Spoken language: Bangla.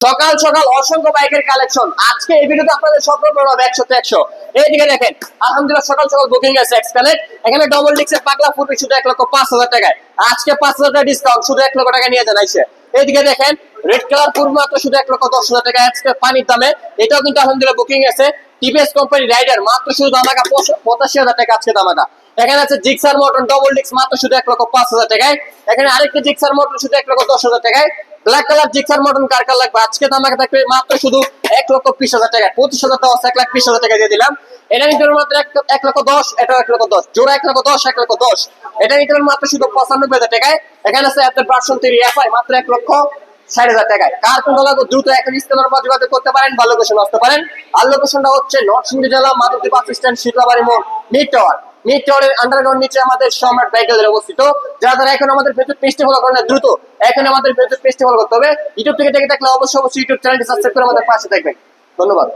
সকাল সকাল অসংখ্য বাইকের কালেকশন আজকে এই ভিডিওতে আপনাদের সব রকম 100 এইদিকে দেখেন আলহামদুলিল্লাহ সকাল সকাল বুকিং আছে এক্সকালেট এখানে ডবল ডিক্সের পাগলা ফুটবে শুধু 1,05,000 টাকায় আজকে 5,000 টাকা ডিসকাউন্ট শুধু 1 লক্ষ টাকা নিয়ে যান আইছে এইদিকে দেখেন রেড কালার ফুল মাত্র শুধু 1,10,000 টাকা আজকে পানির দামে এটাও কিন্তু আলহামদুলিল্লাহ বুকিং আছে টিভিএস কোম্পানি রাইডার মাত্র শুধু দামাকা 85,000 টাকা আজকে দামাকা এখানে আছে জিক্সার মোটর ডবল ডিক্স মাত্র শুধু 1,05,000 টাকায় এখানে আরেকটা জিক্সার মোটর শুধু 1,10,000 টাকায় ব্ল্যাক কালার জিক্সার মডেল কার কার লাগবে আজকে দামাকে থাকবে মাত্র শুধু 1,20,000 টাকা 25,000 টাকা 1,20,000 টাকা দিয়ে দিলাম এটা নিতে মাত্র 1,10,000 এটা 1,10,000 জোড়া 1,10,000 1,10,000 এটা নিতে মাত্র শুধু 95,000 টাকায় এখানে আছে আপনার ভার্সন 3 এফআই মাত্র 1,60,000 টাকায় কার কোন লাগবে দ্রুত এখন স্ক্যানার মাধ্যমে যোগাযোগ করতে পারেন বা লোকেশন আসতে পারেন আর লোকেশনটা হচ্ছে নরসিংদী জেলা মাধবদী বাস স্ট্যান্ড শীতলাবাড়ি মোড় মিড টাওয়ার আন্ডারগ্রাউন্ড নিচে আমাদের সম্রাট বাইকের অবস্থিত যারা এখন আমাদের ফেসবুক পেজটি ফলো করেন দ্রুত এখন আমাদের ফেসবুক পেজটি ফলো করতে হবে ইউটিউব থেকে দেখে থাকলে অবশ্যই ইউটিউব চ্যানেলটি সাবস্ক্রাইব করে আমাদের পাশে থাকবেন ধন্যবাদ।